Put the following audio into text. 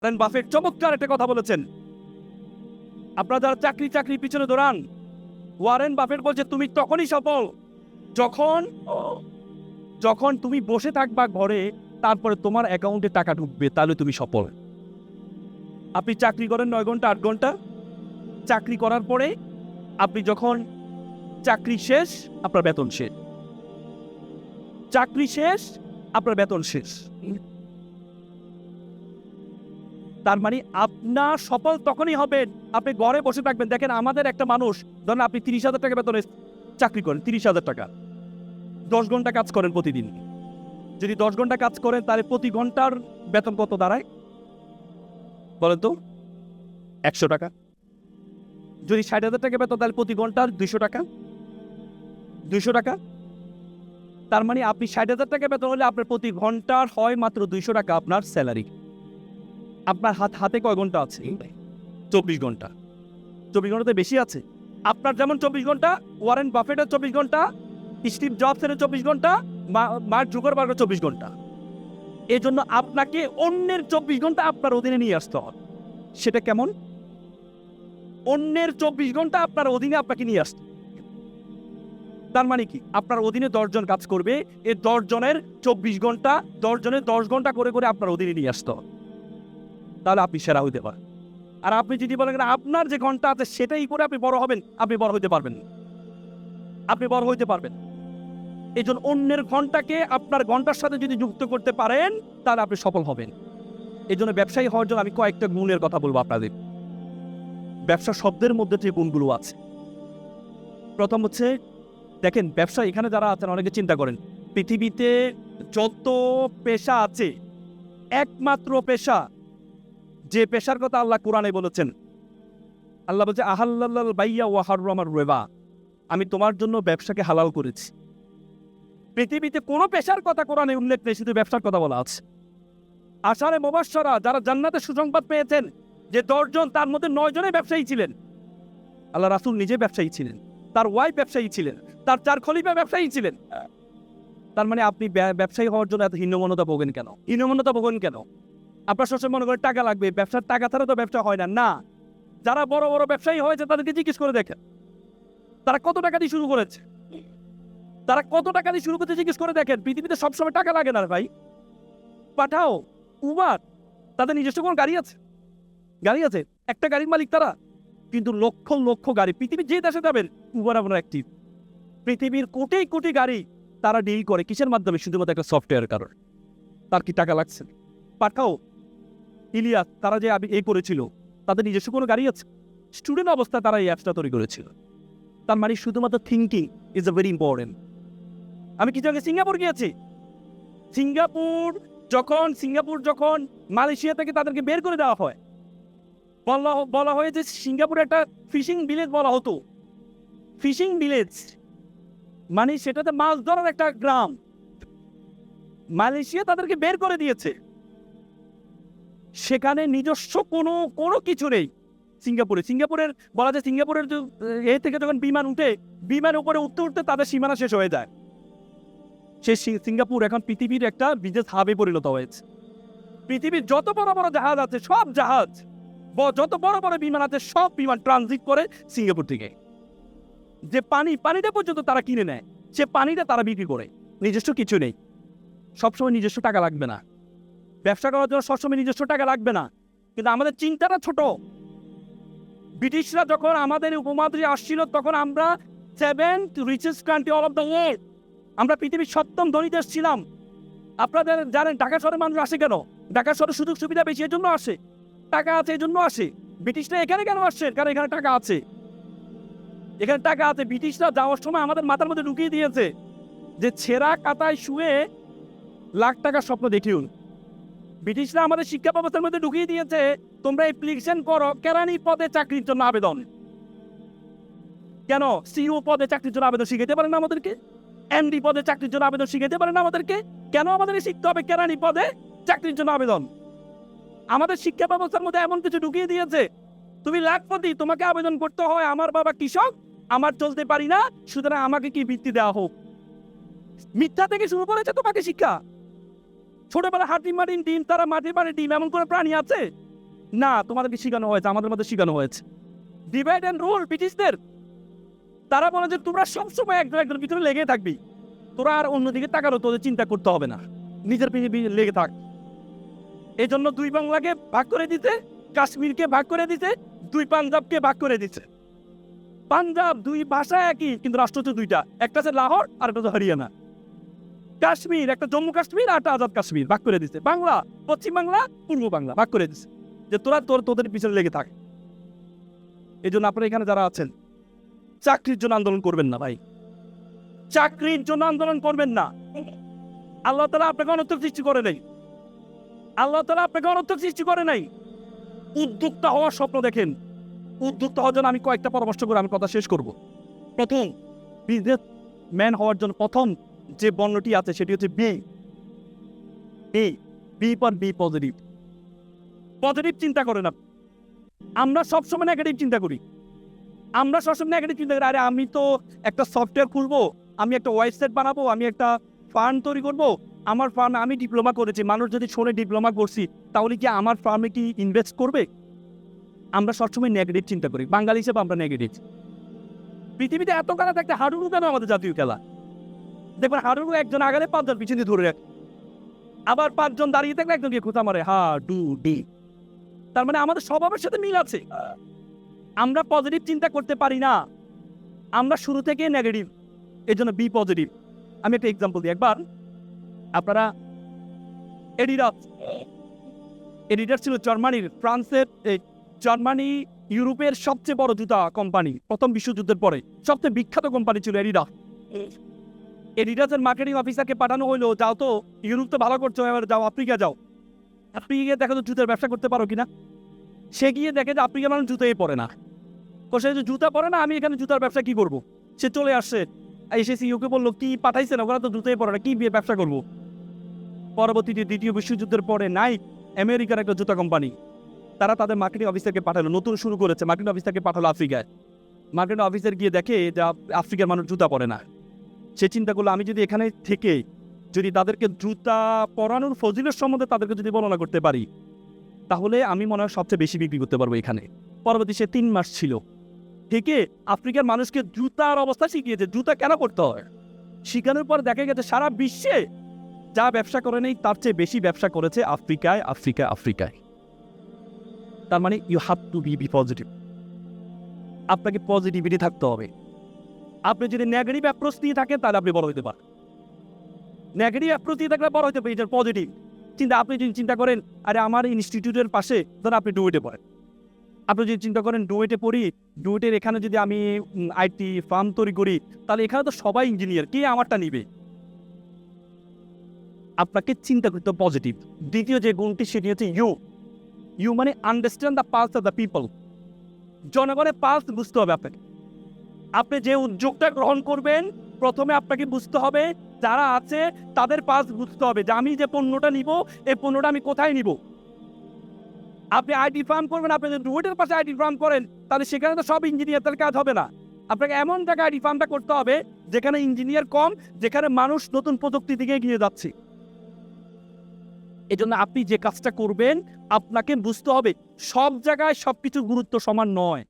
Buffet চমৎকার একটা কথা বলেছেন। আপনারা যারা চাকরি পিছনে দৌড়ান, ওয়ারেন বাফেট বলছে তুমি তখনই সফল যখন যখন তুমি বসে থাকবা ঘরে, তারপরে তোমার অ্যাকাউন্টে টাকা ঢুকবে, তাহলে তুমি সফল। আপনি চাকরি করেন 9 ঘন্টা 8 ঘন্টা, চাকরি করার পরে আপনি যখন চাকরি শেষ, আপনার বেতন শেষ। চাকরি শেষ, আপনার বেতন শেষ। তার মানে আপনার সফল তখনই হবেন আপনি ঘরে বসে থাকবেন। দেখেন আমাদের একটা মানুষ, ধরেন আপনি 30,000 টাকা বেতনে চাকরি করেন, 30,000 টাকা, 10 ঘন্টা কাজ করেন প্রতিদিন। যদি 10 ঘন্টা কাজ করেন তাহলে প্রতি ঘন্টার বেতন কত দাঁড়ায় বলেন তো? 100 টাকা। যদি 60,000 টাকা বেতন তাহলে প্রতি ঘন্টার 200 টাকা। 200 টাকা, তার মানে আপনি 60,000 টাকা বেতন হলে আপনার প্রতি ঘন্টার হয় মাত্র 200 টাকা আপনার স্যালারি। আপনার হাতে কয় ঘন্টা আছে? 24 ঘন্টা। 24 ঘন্টাতে বেশি আছে। আপনার যেমন 24 ঘন্টা, ওয়ারেন বাফেটের 24 ঘন্টা, স্টিভ জবসের 24 ঘন্টা, মার্ক জুকারবার্গের 24 ঘন্টা। এই জন্য আপনাকে অন্যের 24 ঘন্টা আপনার অধীনে নিয়ে আসতে হবে। সেটা কেমন? অন্যের 24 ঘন্টা আপনার অধীনে আপনাকে নিয়ে আসতে। তার মানে কি? আপনার অধীনে 10 জন কাজ করবে, এই 10 জনের 24 ঘন্টা, 10 জনের 10 ঘন্টা করে করে আপনার অধীনে নিয়ে আসতে হবে, তাহলে আপনি সেরা হইতে পারেন। আর আপনি যদি বলেন আপনার যে ঘন্টা আছে সেটাই করে আপনি বড় হবেন, আপনি বড় হইতে পারবেন না। আপনি বড় হইতে পারবেন। এই জন্য অন্যের ঘন্টাকে আপনার ঘন্টার সাথে যদি যুক্ত করতে পারেন, তাহলে আপনি সফল হবেন। এই জন্য ব্যবসায়ী হওয়ার জন্য আমি কয়েকটা গুণের কথা বলবো আপনাদের। ব্যবসা শব্দের মধ্যে যে গুণগুলো আছে, প্রথম হচ্ছে, দেখেন ব্যবসা, এখানে যারা আছেন অনেকে চিন্তা করেন পৃথিবীতে যত পেশা আছে, একমাত্র পেশা, যে পেশার কথা আল্লাহ কোরআনে বলেছেন, আল্লাহ বলছে আহাল্লাল বাইয়া ওয়া হাররামার রিবা, আমি তোমার জন্য ব্যবসাকে হালাল করেছি। পৃথিবীতে কোনো পেশার কথা কোরআনে উল্লেখ নেই, শুধু ব্যবসার কথা বলা আছে। আশারে মুবাশশারা, যারা জান্নাতে সুসংবাদ পেয়েছেন যে 10 জন, তার মধ্যে 9 জনই ব্যবসায়ী ছিলেন। আল্লাহ রাসূল নিজে ব্যবসায়ী ছিলেন, তার ওয়াইফ ব্যবসায়ী ছিলেন, তার 4 খলিফা ব্যবসায়ী ছিলেন। তার মানে আপনি ব্যবসায়ী হওয়ার জন্য এত হীনমন্যতা ভোগেন কেন? হীনমন্যতা ভোগেন কেন? আপনার সবসময় মনে করেন টাকা লাগবে, ব্যবসার টাকা ছাড়া তো ব্যবসা হয় না। না, যারা বড় বড় ব্যবসায়ী হয়েছে তাদেরকে জিজ্ঞেস করে দেখেন তারা কত টাকা দিয়ে শুরু করেছে। তারা কত টাকা দিয়ে শুরু করতে জিজ্ঞেস করে দেখেন। পৃথিবীতে সবসময় টাকা লাগে না ভাই। পাঠাও, উবার, তাদের নিজস্ব কোনো গাড়ি আছে? গাড়ি আছে, একটা গাড়ির মালিক তারা। কিন্তু লক্ষ লক্ষ গাড়ি, পৃথিবীর যে দেশে যাবেন উবার আপনার অ্যাক্টিভ। পৃথিবীর কোটি কোটি গাড়ি তারা ডিল করে কিসের মাধ্যমে? শুধুমাত্র একটা সফটওয়্যার কারণ। তার কি টাকা লাগছে? পাঠাও, ইলিয়াস, তারা যে এই করেছিল, তাদের নিজস্ব কোনো গাড়ি আছে? স্টুডেন্ট অবস্থায় তারা এই অ্যাপসটা তৈরি করেছিল। তার মানে শুধুমাত্র thinking is a very important. আমি কিছু আগে সিঙ্গাপুর গিয়েছি। সিঙ্গাপুর যখন মালয়েশিয়া থেকে তাদেরকে বের করে দেওয়া হয়, বলা হয় যে সিঙ্গাপুরে একটা ফিশিং ভিলেজ বলা হতো। ফিশিং ভিলেজ মানে সেটাতে মাছ ধরার একটা গ্রাম। মালয়েশিয়া তাদেরকে বের করে দিয়েছে, সেখানে নিজস্ব কোনো কিছু নেই। সিঙ্গাপুরের বলা যায়, সিঙ্গাপুরের এ থেকে যখন বিমান উঠে, বিমান উপরে উঠতে উঠতে তাদের সীমানা শেষ হয়ে যায়। সে সিঙ্গাপুর এখন পৃথিবীর একটা বিজনেস হাবে পরিণত হয়েছে। পৃথিবীর যত বড় বড় জাহাজ আছে, সব জাহাজ, যত বড় বড় বিমান আছে, সব বিমান ট্রানজিট করে সিঙ্গাপুর থেকে। যে পানিটা পর্যন্ত তারা কিনে নেয়, সে পানিটা তারা বিক্রি করে। নিজস্ব কিছু নেই। সবসময় নিজস্ব টাকা লাগবে না, ব্যবসা করার জন্য সবসময় নিজস্ব টাকা লাগবে না। কিন্তু আমাদের চিন্তাটা ছোট। ব্রিটিশরা যখন আমাদের উপমহাদেশে আসছিল, তখন আমরা 7th richest country all of the world, আমরা পৃথিবীর 7ম ধনী দেশ ছিলাম। আপনাদের জানেন ঢাকা শহরে মানুষ আসে কেন? ঢাকা শহরে সুযোগ সুবিধা বেশি, এই জন্য আসে। টাকা আছে এই জন্য আসে। ব্রিটিশরা এখানে কেন আসছে? কারণ এখানে টাকা আছে। এখানে টাকা আছে। ব্রিটিশরা যাওয়ার সময় আমাদের মাথার মধ্যে ঢুকিয়ে দিয়েছে যে ছেঁড়া কাতায় শুয়ে লাখ টাকার স্বপ্ন দেখিউন। ব্রিটিশরা আমাদের শিক্ষা ব্যবস্থার মধ্যে ঢুকিয়ে দিয়েছে, তোমরা অ্যাপ্লিকেশন করো কেরানি পদে চাকরির জন্য আবেদন। কেন? সিইও পদে চাকরির জন্য আবেদন শিখাইতে পারেন না আমাদেরকে? এমডি পদে চাকরির জন্য আবেদন শিখাইতে পারেন না আমাদেরকে? কেন আমাদের শিখতে হবে কেরানি পদে চাকরির জন্য আবেদন? আমাদের শিক্ষা ব্যবস্থার মধ্যে এমন কিছু ঢুকিয়ে দিয়েছে, তুমি লাখপতি, তোমাকে আবেদন করতে হয় আমার বাবা কৃষক, আমার চলতে পারি না, সুতরাং আমাকে কি বৃত্তি দেওয়া হোক। মিথ্যা থেকে শুরু করেছে তোমাকে শিক্ষা। ছোটবেলা হাতি মাটির ডিম, তারা মাটির পানির ডিম, এমন করে প্রাণী আছে? না, তোমাদেরকে শেখানো হয়েছে, আমাদের মধ্যে শেখানো হয়েছে। ডিভাইড অ্যান্ড রুল ব্রিটিশদের। তারা বলে যে তোমরা সবসময় একজন ভিতরে লেগে থাকবি, তোরা আর অন্যদিকে তাকারও তোদের চিন্তা করতে হবে না, নিজের পিছিয়ে লেগে থাক। এই জন্য 2 বাংলাকে ভাগ করে দিতে, কাশ্মীরকে ভাগ করে দিতে, 2 পাঞ্জাবকে ভাগ করে দিচ্ছে। পাঞ্জাব 2 ভাষা একই, কিন্তু রাষ্ট্র হচ্ছে 2টা, একটা হচ্ছে লাহোর আর একটা হচ্ছে হরিয়ানা। কাশ্মীর একটা জম্মু কাশ্মীর আর একটা আজাদ কাশ্মীর ভাগ করে দিচ্ছে। বাংলা পশ্চিম বাংলা, পূর্ব বাংলা ভাগ করে দিচ্ছে, যে তোরা তোদের পিছনে লেগে থাক। এই জন্য আপনারা এখানে যারা আছেন, চাকরির জন্য আন্দোলন করবেন না ভাই, চাকরির জন্য আন্দোলন করবেন না। আল্লাহ তাআলা আপনাকে অনর্থক সৃষ্টি করে নাই, আল্লাহ তাআলা আপনাকে অনর্থক সৃষ্টি করে নাই। উদ্যোক্তা হওয়ার স্বপ্ন দেখেন। উদ্যোক্তা হওয়ার জন্য আমি কয়েকটা পরামর্শ করে আমি কথা শেষ করব। প্রথম, বিজনেস ম্যান হওয়ার জন্য প্রথম যে বর্ণটি আছে সেটি হচ্ছে B. B for B positive. Positive চিন্তা করেন না। আমরা সবসময় নেগেটিভ চিন্তা করি। আমরা সবসময় নেগেটিভ চিন্তা করি, আরে আমি তো একটা সফটওয়্যার খুলবো, আমি একটা ওয়েবসাইট বানাবো, আমি একটা ফার্ম তৈরি করবো, আমার ফার্মে আমি ডিপ্লোমা করেছি, মানুষ যদি শোনে ডিপ্লোমা করছি তাহলে কি আমার ফার্মে কি ইনভেস্ট করবে? আমরা সবসময় নেগেটিভ চিন্তা করি। বাঙালি হিসেবে আমরা নেগেটিভ। পৃথিবীতে এত খেলা থাকতে হাডুডু কেন আমাদের জাতীয় খেলা? দেখবেন হাডুডু একজন আগালে 5 জন পিছনে ধরে রাখে, আবার 5 জন দাঁড়িয়ে থাকলে একজন গিয়ে খোঁচা মারে, হাডুডি। তার মানে আমাদের স্বভাবের সাথে মিল আছে। আমরা পজিটিভ চিন্তা করতে পারি না, আমরা শুরু থেকে নেগেটিভ। এই জন্য বি পজিটিভ। আমি একটা এক্সাম্পল দিই। একবার আপনারা এডিডাস ছিল জার্মানির, ফ্রান্সের, জার্মানি ইউরোপের সবচেয়ে বড় জুতা কোম্পানি। প্রথম বিশ্বযুদ্ধের পরে সবচেয়ে বিখ্যাত কোম্পানি ছিল এডিডাস। এডিডাসের মার্কেটিং অফিসারকে পাঠানো হইলো, যাও তো ইউরোপ তো ভালো করছো, এবার যাও আফ্রিকা যাও, আফ্রিকা গিয়ে দেখো তো জুতার ব্যবসা করতে পারো কিনা। সে গিয়ে দেখে যে আফ্রিকার মানুষ জুতোই পরে না। সে যে জুতা পরে না, আমি এখানে জুতার ব্যবসা কি করবো? সে চলে আসছে, এসে সিইওকে বললো, কি পাঠাইছে না, ওরা তো জুতোই পরে না, কি ব্যবসা করবো? পরবর্তীতে দ্বিতীয় বিশ্বযুদ্ধের পরে নাইক, আমেরিকার একটা জুতা কোম্পানি, তারা তাদের মার্কেটিং অফিসারকে পাঠালো, নতুন শুরু করেছে, মার্কেটিং অফিসারকে পাঠালো আফ্রিকায়। মার্কেটিং অফিসার গিয়ে দেখে যে আফ্রিকার মানুষ জুতা পরে না। সে চিন্তা করলো, আমি যদি এখানে থেকে যদি তাদেরকে জুতা পরানোর ফজিলত সম্বন্ধে তাদেরকে যদি বর্ণনা করতে পারি, তাহলে আমি মনে হয় সবচেয়ে বেশি বিক্রি করতে পারবো এখানে। পরবর্তী সে 3 মাস ছিল, থেকে আফ্রিকার মানুষকে জুতার অবস্থা শিখিয়েছে, জুতা কেন করতে হয়। শিখানোর পর দেখা গেছে সারা বিশ্বে যা ব্যবসা করে নেই তার চেয়ে বেশি ব্যবসা করেছে আফ্রিকায়। তার মানে you have to be positive. আপনাকে পজিটিভিটি থাকতে হবে। আপনি যদি নেগেটিভ অ্যাপ্রোচ নিয়ে থাকেন তাহলে আপনি বড় হতে পারেন। নেগেটিভ অ্যাপ্রোচ নিয়ে থাকলে বড় হতে পারে, এটা পজিটিভ চিন্তা। আপনি যদি চিন্তা করেন, আরে আমার ইনস্টিটিউটের পাশে ধরেন আপনি ডুয়েটে পড়েন, আপনি যদি চিন্তা করেন ডুয়েটে পড়ি, ডুয়েটের এখানে যদি আমি আইটি ফার্ম তৈরি করি, তাহলে এখানে তো সবাই ইঞ্জিনিয়ার, কে আমারটা নিবে? আপনাকে চিন্তা করতে পজিটিভ। দ্বিতীয় যে গুণটি সেটি হচ্ছে ইউ মানে understand the pulse of the people. জনগণের পালস বুঝতে হবে আপনাকে। আপনি যে উদ্যোগটা গ্রহণ করবেন, প্রথমে আপনাকে বুঝতে হবে যারা আছে তাদের পালস বুঝতে হবে, যে আমি যে পণ্যটা নিব, এই পণ্যটা আমি কোথায় নিব। আপনি আইটি ফার্ম করবেন, আপনি যদি রোডের পাশে আইটি ফার্ম করেন, তাহলে সেখানে তো সব ইঞ্জিনিয়ার, তার কাজ হবে না। আপনাকে এমন জায়গায় আইটি ফার্মটা করতে হবে যেখানে ইঞ্জিনিয়ার কম, যেখানে মানুষ নতুন প্রযুক্তি দিকে এগিয়ে যাচ্ছে। এই জন্য আপনি যে কাজটা করবেন আপনাকে বুঝতে হবে সব জায়গায় সবকিছুর গুরুত্ব সমান নয়।